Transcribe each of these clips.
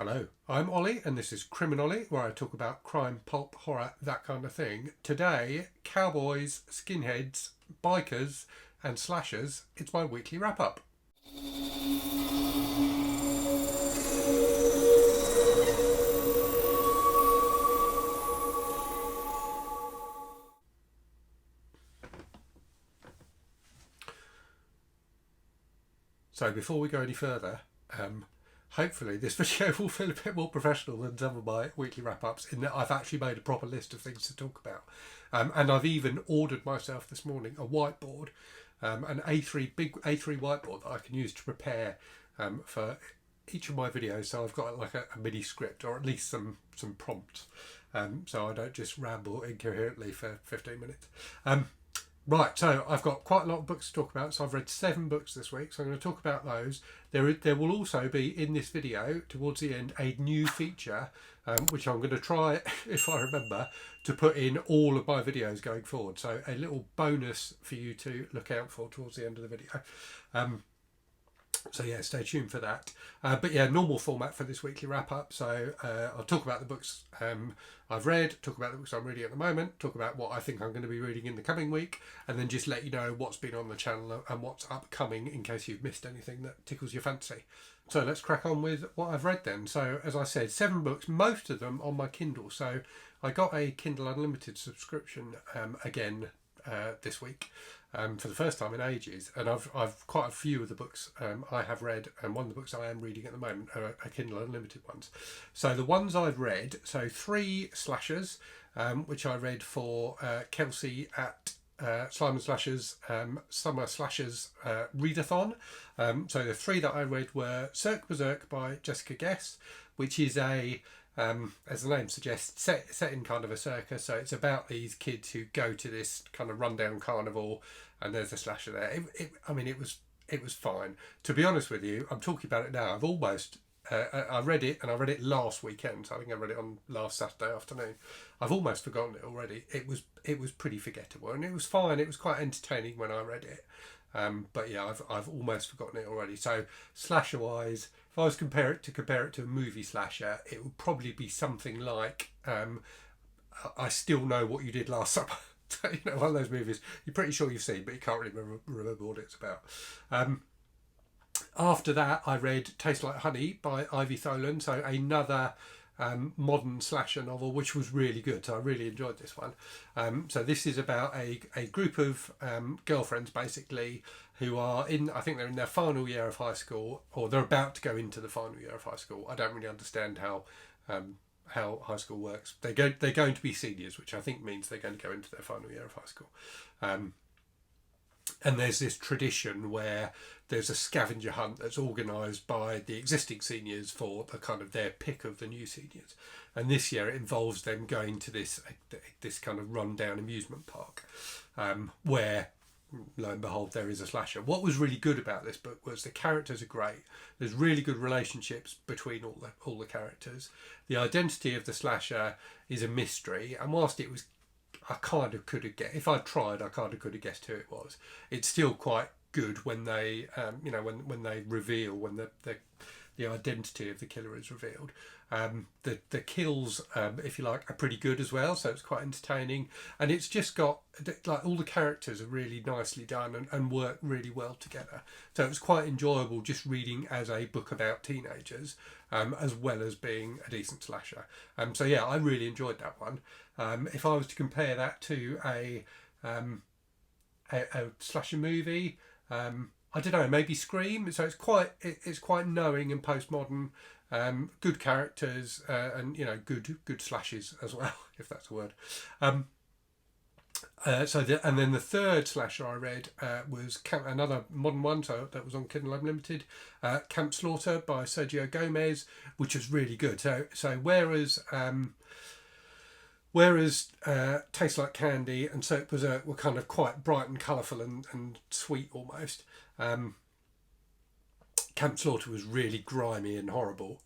Hello, I'm Ollie and this is Criminolly, where I talk about crime, pulp, horror, that kind of thing. Today, cowboys, skinheads, bikers and slashers, it's my weekly wrap up. So before we go any further, hopefully this video will feel a bit more professional than some of my weekly wrap-ups in that I've actually made a proper list of things to talk about. And I've even ordered myself this morning a whiteboard, an big A3 whiteboard that I can use to prepare for each of my videos. So I've got like a mini script, or at least some prompts, so I don't just ramble incoherently for 15 minutes. Right, so I've got quite a lot of books to talk about. So I've read 7 books this week, so I'm going to talk about those. There will also be in this video, towards the end, a new feature, which I'm going to try, if I remember, to put in all of my videos going forward. So a little bonus for you to look out for towards the end of the video. So yeah, stay tuned for that. But yeah, normal format for this weekly wrap up. So I'll talk about the books I've read, talk about the books I'm reading at the moment, talk about what I think I'm going to be reading in the coming week, and then just let you know what's been on the channel and what's upcoming in case you've missed anything that tickles your fancy. So let's crack on with what I've read then. So as I said, 7 books, most of them on my Kindle. So I got a Kindle Unlimited subscription again this week. For the first time in ages, and I've quite a few of the books I have read, and one of the books I am reading at the moment are Kindle Unlimited ones. So the ones I've read, so 3 slashers, which I read for Kelsey at Simon Slasher's Summer Slashers Readathon. So the 3 that I read were Cirque, Berserk by Jessica Guess, which is a as the name suggests, set in kind of a circus. So it's about these kids who go to this kind of rundown carnival, and there's a slasher there. It was fine. To be honest with you, I'm talking about it now. I've almost I read it, and I read it last weekend. So I think I read it on last Saturday afternoon. I've almost forgotten it already. It was pretty forgettable, and it was fine. It was quite entertaining when I read it. But yeah, I've almost forgotten it already. So slasher wise, if I was to compare it to a movie slasher, it would probably be something like I Still Know What You Did Last Summer. One of those movies you're pretty sure you've seen, but you can't really remember what it's about. After that, I read Taste Like Honey by Ivy Tholen, so another modern slasher novel, which was really good. So I really enjoyed this one. So this is about a group of girlfriends, basically, who are I think they're in their final year of high school, or they're about to go into the final year of high school. I don't really understand how high school works. They're going to be seniors, which I think means they're going to go into their final year of high school. And there's this tradition where there's a scavenger hunt that's organised by the existing seniors for the kind of their pick of the new seniors. And this year it involves them going to this kind of rundown amusement park, where, lo and behold, there is a slasher. What was really good about this book was the characters are great. There's really good relationships between all the characters. The identity of the slasher is a mystery, and whilst it was, I kind of could have guessed. If I tried, I kind of could have guessed who it was. It's still quite good when they, when they reveal, when the identity of the killer is revealed. The kills, if you like, are pretty good as well. So it's quite entertaining, and it's just got like all the characters are really nicely done and work really well together. So it was quite enjoyable just reading as a book about teenagers, as well as being a decent slasher. So yeah, I really enjoyed that one. If I was to compare that to a slasher movie, I don't know, maybe Scream. So it's quite knowing and postmodern, good characters, and good slashes as well, if that's a word. And then the third slasher I read was another modern one, so that was on Kindle Unlimited, Camp Slaughter by Sergio Gomez, which was really good. So whereas Tastes Like Candy and Cirque Berserk were kind of quite bright and colourful and sweet almost, Camp Slaughter was really grimy and horrible.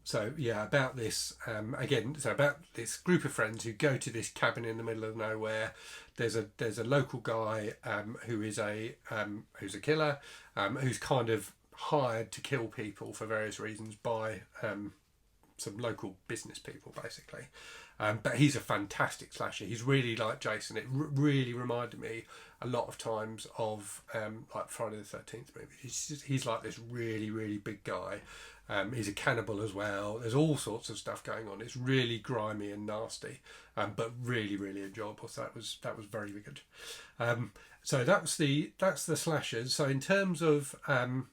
So yeah, about this about this group of friends who go to this cabin in the middle of nowhere. There's a local guy who's a killer, who's kind of hired to kill people for various reasons by some local business people basically. But he's a fantastic slasher. He's really like Jason. It really reminded me a lot of times of like Friday the 13th movie. He's like this really, really big guy. He's a cannibal as well. There's all sorts of stuff going on. It's really grimy and nasty, but really, really enjoyable. So that was very good. So that's the slashers. So in terms of what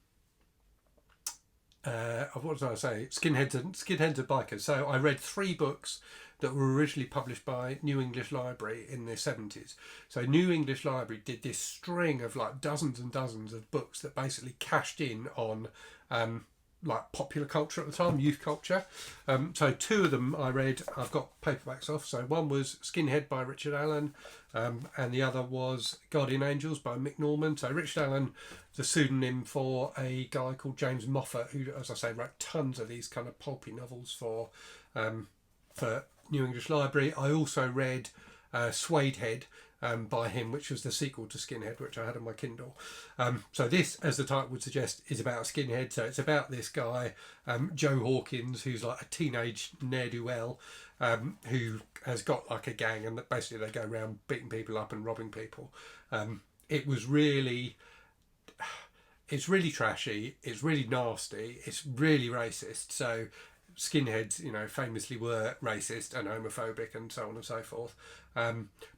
did I say? Skinheads and bikers. So I read 3 books that were originally published by New English Library in the 70s. So New English Library did this string of like dozens and dozens of books that basically cashed in on like popular culture at the time, youth culture. So 2 of them I read, I've got paperbacks off. So one was Skinhead by Richard Alllen, and the other was Guardian Angels by Mick Norman. So Richard Alllen, the pseudonym for a guy called James Moffat, who, as I say, wrote tons of these kind of pulpy novels for New English Library. I also read Suedehead by him, which was the sequel to Skinhead, which I had on my Kindle. So this, as the title would suggest, is about a skinhead. So it's about this guy, Joe Hawkins, who's like a teenage ne'er-do-well, who has got like a gang, and basically they go around beating people up and robbing people. It's really trashy. It's really nasty. It's really racist. So skinheads, you know, famously were racist and homophobic and so on and so forth.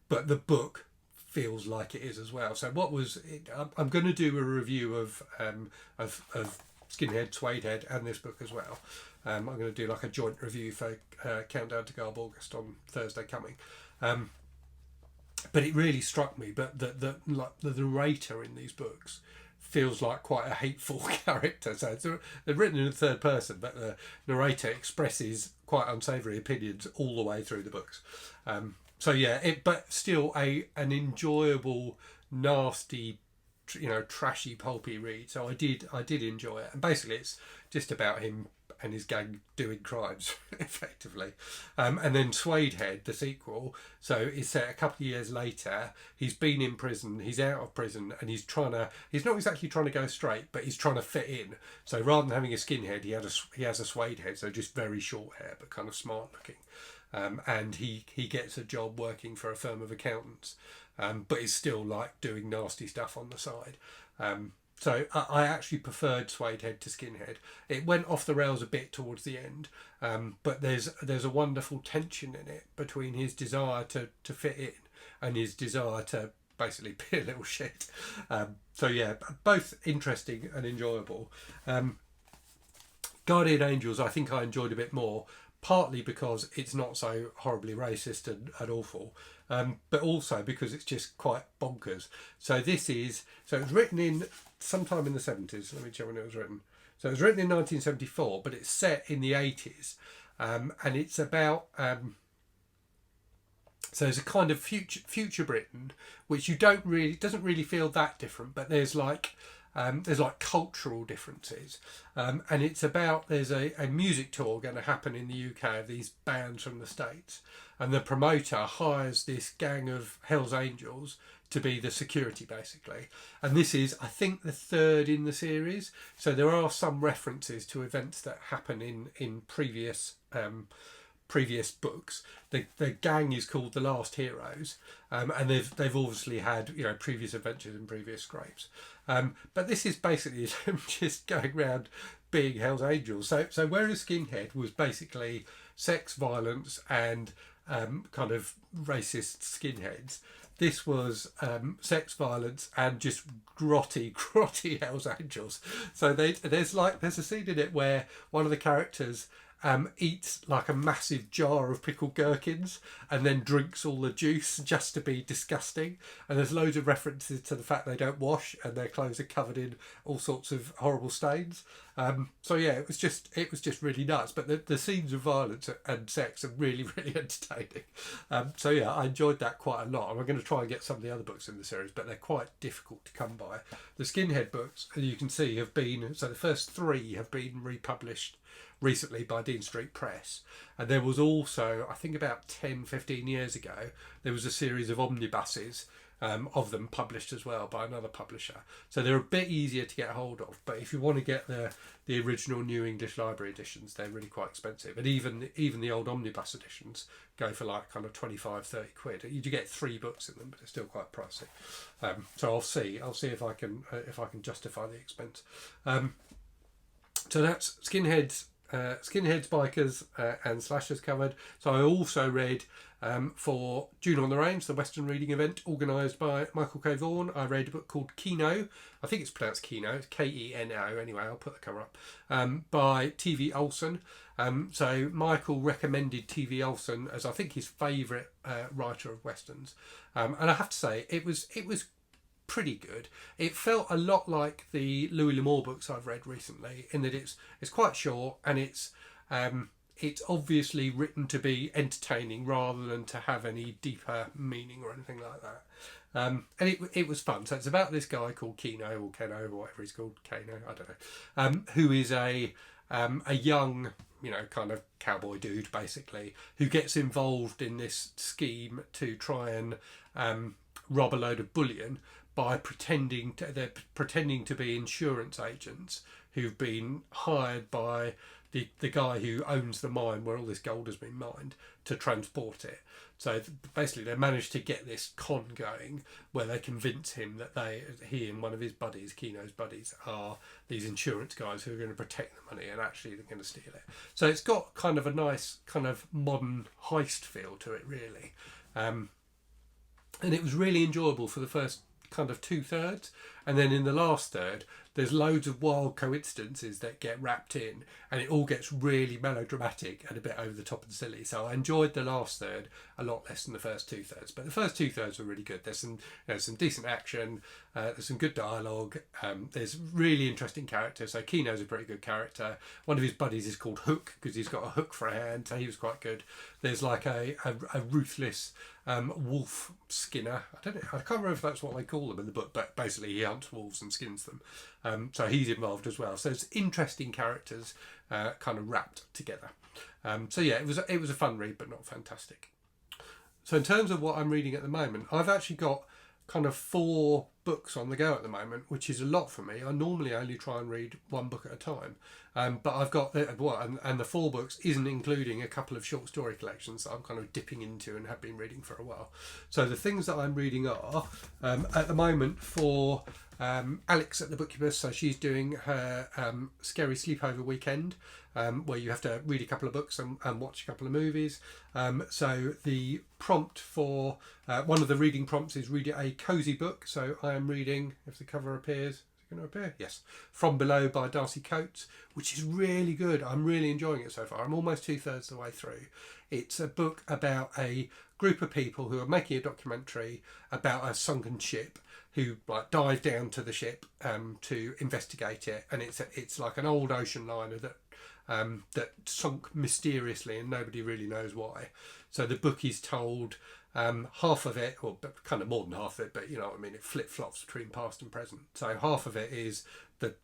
But the book feels like it is as well. So what was it? I'm going to do a review of Skinhead, Suedehead, and this book as well. I'm going to do like a joint review for Countdown to Garb August on Thursday coming. But it really struck me. But the narrator in these books feels like quite a hateful character. So they're written in the third person, but the narrator expresses quite unsavoury opinions all the way through the books. So yeah, but still an enjoyable, nasty, you know, trashy, pulpy read. So I did enjoy it, and basically it's just about him and his gang doing crimes, effectively. And then Suedehead, the sequel, so it's set a couple of years later. He's been in prison, he's out of prison, and he's not exactly trying to go straight, but he's trying to fit in. So rather than having a skinhead, he has a Suedehead, so just very short hair, but kind of smart looking. And he gets a job working for a firm of accountants, but is still like doing nasty stuff on the side. So I actually preferred Suedehead to Skinhead. It went off the rails a bit towards the end, but there's a wonderful tension in it between his desire to fit in and his desire to basically be a little shit. So yeah, both interesting and enjoyable. Guardian Angels I think I enjoyed a bit more, partly because it's not so horribly racist and awful, but also because it's just quite bonkers. So it was written in sometime in the 70s. Let me check when it was written. So it was written in 1974, but it's set in the 80s, and it's about so there's a kind of future Britain, which doesn't really feel that different, but there's like cultural differences, and it's about there's a music tour going to happen in the UK of these bands from the States, and the promoter hires this gang of Hells Angels to be the security basically, and this is I think the 3rd in the series, so there are some references to events that happen in previous books. The gang is called the Last Heroes, and they've obviously had, you know, previous adventures and previous scrapes, but this is basically them just going around being Hell's Angels. So whereas Skinhead was basically sex, violence, and kind of racist skinheads, this was sex, violence, and just grotty Hell's Angels. So there's a scene in it where one of the characters eats like a massive jar of pickled gherkins and then drinks all the juice just to be disgusting, and there's loads of references to the fact they don't wash and their clothes are covered in all sorts of horrible stains. So yeah, it was just really nuts, but the scenes of violence and sex are really, really entertaining. So yeah, I enjoyed that quite a lot, and I'm going to try and get some of the other books in the series, but they're quite difficult to come by. The Skinhead books, as you can see, the first 3 have been republished recently by Dean Street Press, and there was also, I think about 10-15 years ago, there was a series of omnibuses of them published as well by another publisher. So they're a bit easier to get hold of. But if you want to get the original New English Library editions, they're really quite expensive. And even the old omnibus editions go for like kind of 25-30 quid. You do get 3 books in them, but they're still quite pricey. So I'll see if I can justify the expense. So that's Skinheads, Bikers, and Slashers covered. So I also read for June on the Range, the Western reading event organised by Michael K. Vaughan. I read a book called Keno. I think it's pronounced Keno. It's Keno. Anyway, I'll put the cover up. By TV Olsen. So Michael recommended TV Olsen as I think his favourite writer of westerns, and I have to say it was pretty good. It felt a lot like the Louis L'Amour books I've read recently, in that it's quite short and it's obviously written to be entertaining rather than to have any deeper meaning or anything like that. And it was fun. So it's about this guy called Keno or Keno or whatever he's called, Keno, I don't know, who is a young, kind of cowboy dude basically, who gets involved in this scheme to try and rob a load of bullion by pretending to be insurance agents who've been hired by the guy who owns the mine where all this gold has been mined to transport it. So basically they managed to get this con going where they convince him that he and one of his buddies, Keno's buddies, are these insurance guys who are going to protect the money, and actually they're going to steal it. So it's got kind of a nice kind of modern heist feel to it, really. And it was really enjoyable for the first kind of 2/3, and then in the last third there's loads of wild coincidences that get wrapped in, and it all gets really melodramatic and a bit over the top and silly. So I enjoyed the last third a lot less than the first 2/3, but the first 2/3 were really good. There's some decent action, there's some good dialogue, there's really interesting characters. So Keno's a pretty good character. One of his buddies is called Hook because he's got a hook for a hand, so he was quite good. There's like a ruthless wolf skinner. I can't remember if that's what they call them in the book, but basically he hunts wolves and skins them. So he's involved as well. So it's interesting characters kind of wrapped together. So yeah, it was a fun read, but not fantastic. So in terms of what I'm reading at the moment, I've actually got kind of 4 books on the go at the moment, which is a lot for me. I normally only try and read 1 book at a time, but I've got and the 4 books isn't including a couple of short story collections that I'm kind of dipping into and have been reading for a while. So the things that I'm reading are at the moment for Alex at the Bookubus. So she's doing her scary sleepover weekend, where you have to read a couple of books and watch a couple of movies. So the prompt for one of the reading prompts is read a cosy book. So I am reading, if the cover appears, is it going to appear? Yes. From Below by Darcy Coates, which is really good. I'm really enjoying it so far. I'm almost 2/3 the way through. It's a book about a group of people who are making a documentary about a sunken ship, who like dive down to the ship to investigate it, and it's like an old ocean liner that sunk mysteriously and nobody really knows why. So the book is told half of it, or kind of more than half of it, but you know what I mean, it flip-flops between past and present. So half of it is the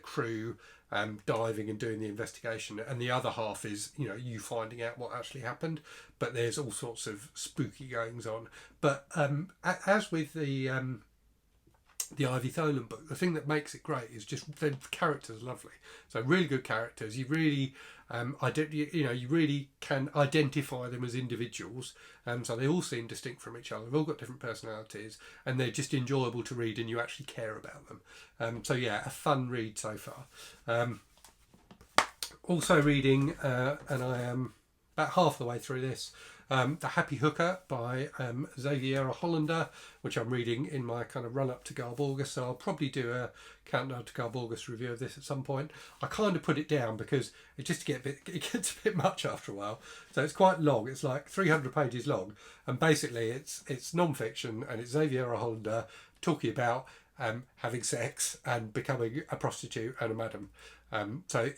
crew diving and doing the investigation, and the other half is you finding out what actually happened. But there's all sorts of spooky goings on. But as with the Ivy Tholen book, the thing that makes it great is just the characters are lovely. So really good characters. You really you really can identify them as individuals. So they all seem distinct from each other. They've all got different personalities, and they're just enjoyable to read, and you actually care about them. So yeah, a fun read so far. Also reading, and I am about half the way through this, The Happy Hooker by Xaviera Hollander, which I'm reading in my kind of run up to Garb August. So I'll probably do a countdown to Garb August review of this at some point. I kind of put it down because it gets a bit much after a while. So it's quite long. It's like 300 pages long, and basically it's non-fiction, and it's Xaviera Hollander talking about having sex and becoming a prostitute and a madam. So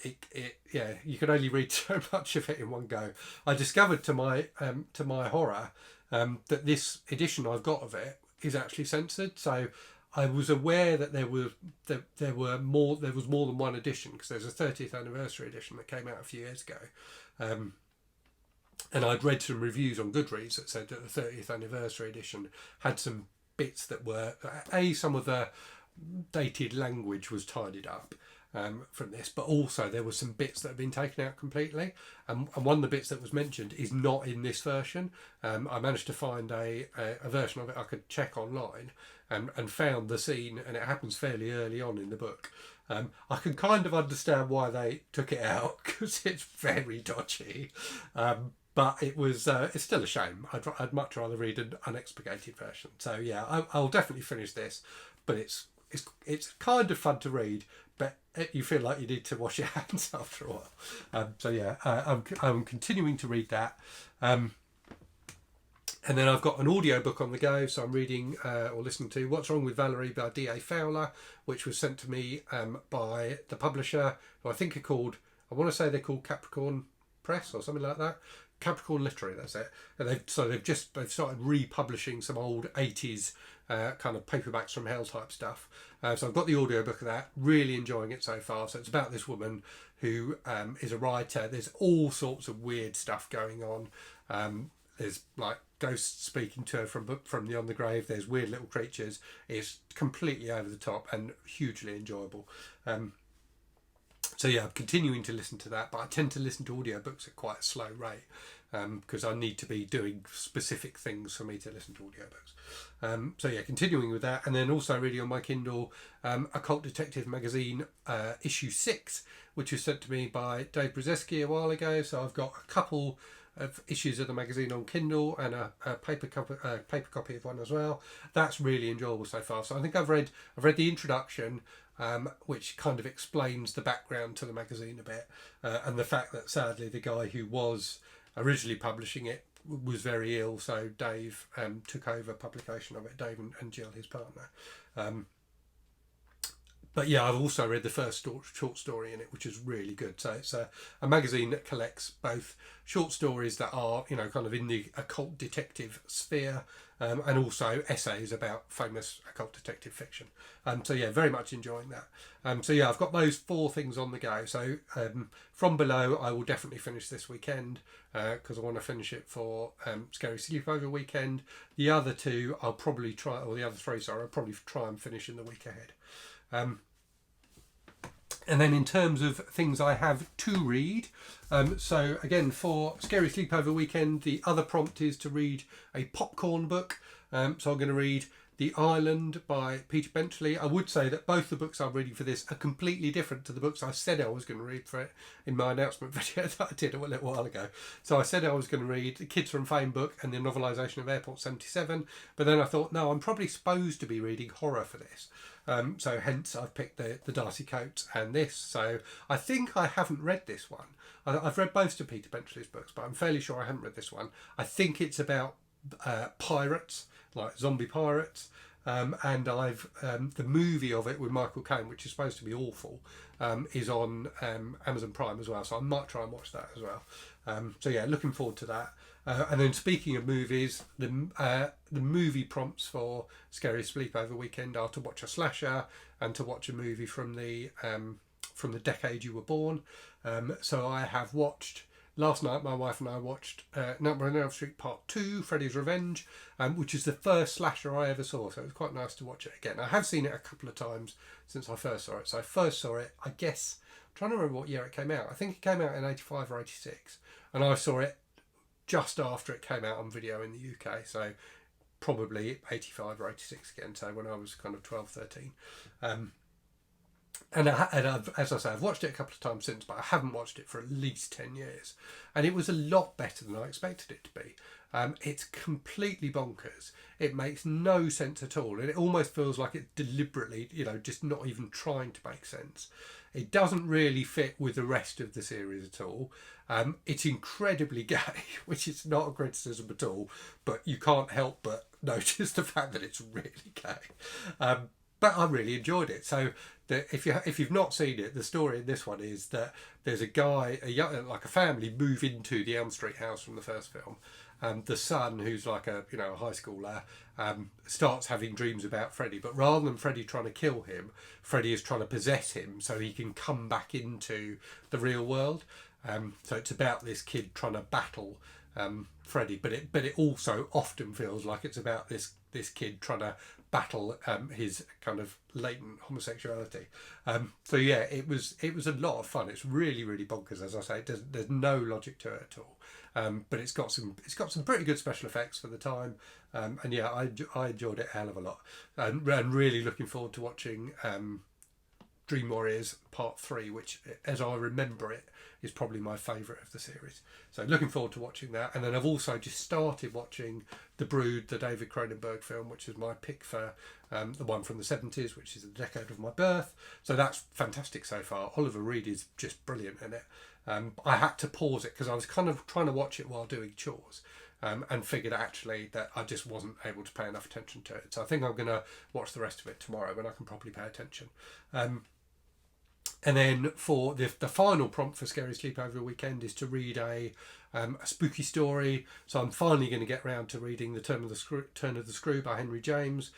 you can only read so much of it in one go. I discovered to my horror that this edition I've got of it is actually censored. So I was aware that there was more than one edition, because there's a 30th anniversary edition that came out a few years ago. And I'd read some reviews on Goodreads that said that the 30th anniversary edition had some bits that were some of the dated language was tidied up from this, but also there were some bits that have been taken out completely, and one of the bits that was mentioned is not in this version. I managed to find a version of it I could check online, and found the scene, and it happens fairly early on in the book. I can kind of understand why they took it out because it's very dodgy, but it's still a shame. I'd much rather read an unexpurgated version. So yeah, I'll definitely finish this, but it's kind of fun to read, but you feel like you need to wash your hands after a while. So yeah, I'm continuing to read that. And then I've got an audiobook on the go, so I'm reading or listening to What's Wrong with Valerie by D.A. Fowler, which was sent to me by the publisher, who I think I want to say they're called Capricorn Press or something like that. Capricorn Literary, that's it. And they've started republishing some old 80s kind of paperbacks from hell type stuff. So I've got the audiobook of that, really enjoying it so far. So it's about this woman who is a writer. There's all sorts of weird stuff going on. There's like ghosts speaking to her from beyond the grave. There's weird little creatures. It's completely over the top and hugely enjoyable. So yeah, I'm continuing to listen to that, but I tend to listen to audiobooks at quite a slow rate because I need to be doing specific things for me to listen to audiobooks. So yeah, continuing with that, and then also reading on my Kindle Occult Detective Magazine issue 6, which was sent to me by Dave Brzezinski a while ago. So I've got a couple of issues of the magazine on Kindle and a paper copy of one as well. That's really enjoyable so far. So I think I've read the introduction, which kind of explains the background to the magazine a bit, and the fact that sadly the guy who was originally publishing it was very ill, so Dave took over publication of it, Dave and Jill, his partner. But yeah, I've also read the first short story in it, which is really good. So it's a magazine that collects both short stories that are, kind of in the occult detective sphere, and also essays about famous occult detective fiction. So yeah, very much enjoying that. So yeah, I've got those 4 things on the go. So From Below, I will definitely finish this weekend because I want to finish it for Scary Sleepover weekend. The other 2 I'll probably try, or the other 3, sorry, I'll probably try and finish in the week ahead. And then in terms of things I have to read, so again for Scary Sleepover weekend, the other prompt is to read a popcorn book. So I'm going to read The Island by Peter Benchley. I would say that both the books I'm reading for this are completely different to the books I said I was going to read for it in my announcement video that I did a little while ago. So I said I was going to read the Kids from Fame book and the novelisation of Airport 77, but then I thought, no, I'm probably supposed to be reading horror for this. So hence I've picked the Darcy Coates and this. So I think I haven't read this one. I've read most of Peter Benchley's books, but I'm fairly sure I haven't read this one. I think it's about pirates, like zombie pirates. And I've the movie of it with Michael Caine, which is supposed to be awful, is on Amazon Prime as well. So I might try and watch that as well. So yeah, looking forward to that. And then speaking of movies, the movie prompts for Scary Sleepover weekend are to watch a slasher and to watch a movie from the decade you were born. So I have watched, last night my wife and I watched Nightmare on Elm Street Part 2, Freddy's Revenge, which is the first slasher I ever saw, so it was quite nice to watch it again. I have seen it a couple of times since I first saw it. So I first saw it, I guess, I'm trying to remember what year it came out. I think it came out in 85 or 86, and I saw it just after it came out on video in the UK, so probably 85 or 86 again, so when I was kind of 12, 13. And as I say, I've watched it a couple of times since, but I haven't watched it for at least 10 years. And it was a lot better than I expected it to be. It's completely bonkers. It makes no sense at all. And it almost feels like it's deliberately, just not even trying to make sense. It doesn't really fit with the rest of the series at all. It's incredibly gay, which is not a criticism at all, but you can't help but notice the fact that it's really gay. But I really enjoyed it. So if you've not seen it, the story in this one is that there's a guy, a family move into the Elm Street house from the first film. The son, who's like a high schooler, starts having dreams about Freddy. But rather than Freddy trying to kill him, Freddy is trying to possess him so he can come back into the real world. So it's about this kid trying to battle Freddie, but it also often feels like it's about this kid trying to battle his kind of latent homosexuality. So yeah, it was a lot of fun. It's really bonkers, as I say. There's no logic to it at all, but it's got some pretty good special effects for the time, and yeah, I enjoyed it a hell of a lot, and really looking forward to watching Dream Warriors Part 3, which, as I remember it, is probably my favourite of the series. So looking forward to watching that. And then I've also just started watching The Brood, the David Cronenberg film, which is my pick for the one from the 70s, which is the decade of my birth. So that's fantastic so far. Oliver Reed is just brilliant in it. I had to pause it because I was kind of trying to watch it while doing chores. And figured actually that I just wasn't able to pay enough attention to it. So I think I'm going to watch the rest of it tomorrow when I can properly pay attention. And then for the final prompt for Scary Sleepover Weekend is to read a spooky story. So I'm finally going to get round to reading The Turn of the Screw by Henry James,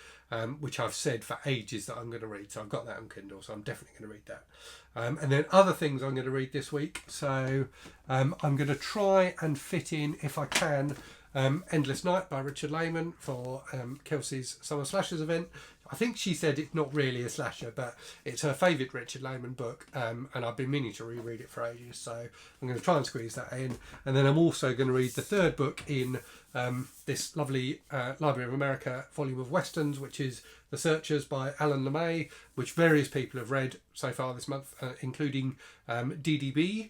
which I've said for ages that I'm going to read. So I've got that on Kindle, so I'm definitely going to read that. And then other things I'm going to read this week. So I'm going to try and fit in, if I can, Endless Night by Richard Lehman for Kelsey's Summer Slashers event. I think she said it's not really a slasher, but it's her favourite Richard Lehman book, and I've been meaning to reread it for ages, so I'm going to try and squeeze that in. And then I'm also going to read the third book in this lovely Library of America volume of Westerns, which is The Searchers by Alllen LeMay, which various people have read so far this month, including DDB,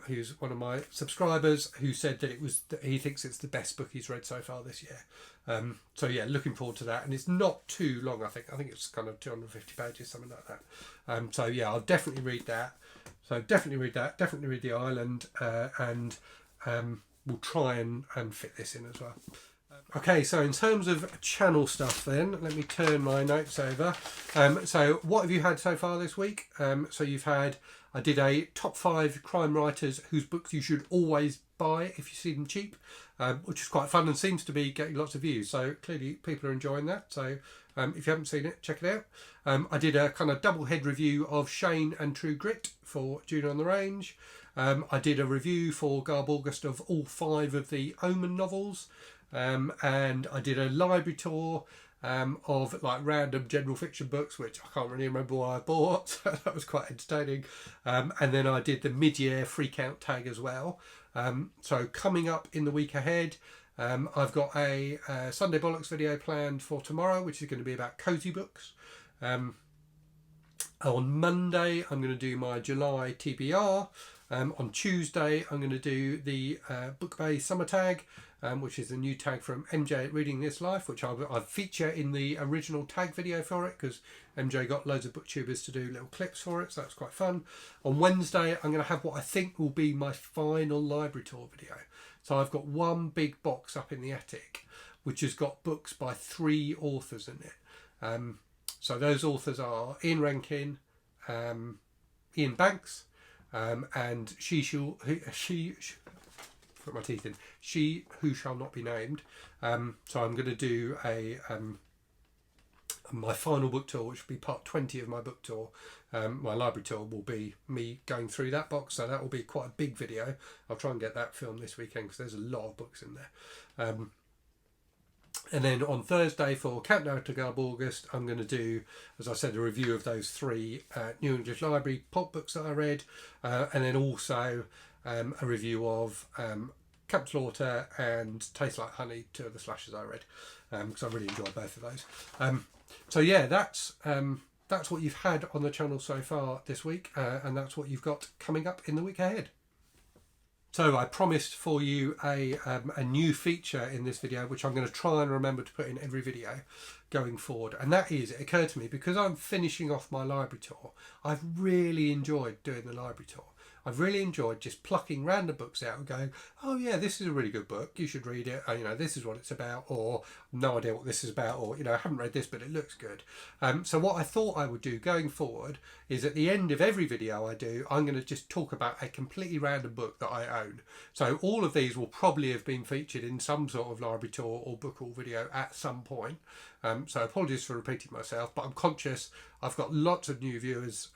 who's one of my subscribers, who said that he thinks it's the best book he's read so far this year. So yeah, looking forward to that, and it's not too long. I think it's kind of 250 pages, something like that. So yeah, I'll definitely read that. So definitely read that. Definitely read The Island, and we'll try and fit this in as well. Okay, so in terms of channel stuff then, let me turn my notes over. So what have you had so far this week? So I did a top 5 crime writers whose books you should always buy if you see them cheap, which is quite fun and seems to be getting lots of views. So clearly people are enjoying that. So if you haven't seen it, check it out. I did a kind of double head review of Shane and True Grit for Junior on the Range. I did a review for Garb August of all 5 of the Omen novels. And I did a library tour of like random general fiction books, which I can't really remember what I bought, so that was quite entertaining. And then I did the mid-year freak out tag as well. So coming up in the week ahead, I've got a Sunday Bollocks video planned for tomorrow, which is going to be about cozy books. On Monday, I'm going to do my July TBR. On Tuesday, I'm going to do the Book Bay Summer Tag, which is a new tag from MJ at Reading This Life, which I feature in the original tag video for it, because MJ got loads of booktubers to do little clips for it, so that's quite fun. On Wednesday, I'm going to have what I think will be my final library tour video. So I've got one big box up in the attic, which has got books by 3 authors in it. So those authors are Ian Rankin, Ian Banks, and put my teeth in, She Who Shall Not Be Named. So I'm going to do my final book tour, which will be part 20 of my book tour. My library tour will be me going through that box, so that will be quite a big video. I'll try and get that filmed this weekend because there's a lot of books in there. And then on Thursday for Countdown to Garb August, I'm going to do, as I said, a review of those 3 New English Library pulp books that I read, and then also a review of Camp Slaughter and Tastes Like Honey, 2 of the slashers I read, because I really enjoyed both of those. So yeah, that's what you've had on the channel so far this week, and that's what you've got coming up in the week ahead. So I promised for you a new feature in this video, which I'm going to try and remember to put in every video going forward. And that is, it occurred to me, because I'm finishing off my library tour, I've really enjoyed doing the library tour. I've really enjoyed just plucking random books out and going, oh yeah, this is a really good book, you should read it, this is what it's about, or no idea what this is about, or I haven't read this but it looks good. So what I thought I would do going forward is, at the end of every video I do, I'm going to just talk about a completely random book that I own. So all of these will probably have been featured in some sort of library tour or book haul video at some point. So apologies for repeating myself, but I'm conscious I've got lots of new viewers,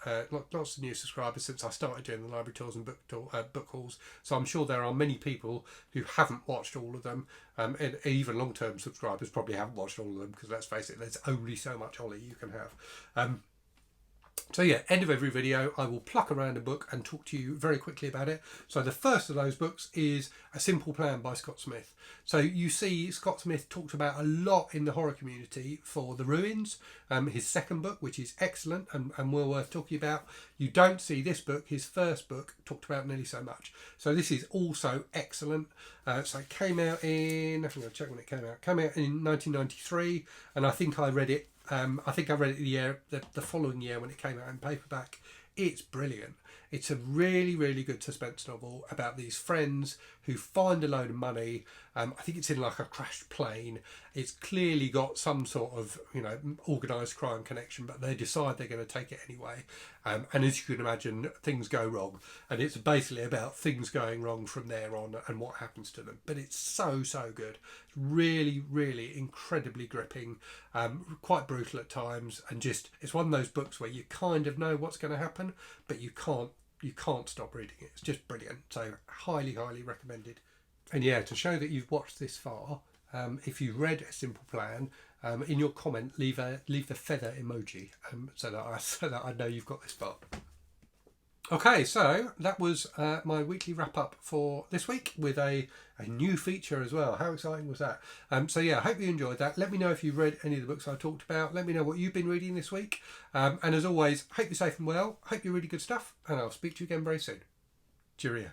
lots of new subscribers since I started doing the library tours and book hauls. So I'm sure there are many people who haven't watched all of them, and even long-term subscribers probably haven't watched all of them, because let's face it, there's only so much Ollie you can have. So yeah, end of every video, I will pluck around a book and talk to you very quickly about it. So the first of those books is A Simple Plan by Scott Smith. So you see Scott Smith talked about a lot in the horror community for The Ruins, his second book, which is excellent and well worth talking about. You don't see this book, his first book, talked about nearly so much. So this is also excellent. So it came out in, I think I'll check when it came out. It came out in 1993, and I think I read it the following year when it came out in paperback. It's brilliant. It's a really, really good suspense novel about these friends who find a load of money. I think it's in like a crashed plane. It's clearly got some sort of, organised crime connection, but they decide they're going to take it anyway. And as you can imagine, things go wrong. And it's basically about things going wrong from there on and what happens to them. But it's so, so good. It's really, really incredibly gripping, quite brutal at times. And just, it's one of those books where you kind of know what's going to happen, but you can't stop reading it. It's just brilliant. So highly, highly recommended. And yeah, to show that you've watched this far, if you've read A Simple Plan, in your comment leave the feather emoji, so that I know you've got this far. Okay, so that was my weekly wrap up for this week, with a new feature as well. How exciting was that? So yeah, I hope you enjoyed that. Let me know if you've read any of the books I talked about. Let me know what you've been reading this week. And as always, hope you're safe and well. Hope you're reading good stuff, and I'll speak to you again very soon. Cheerio.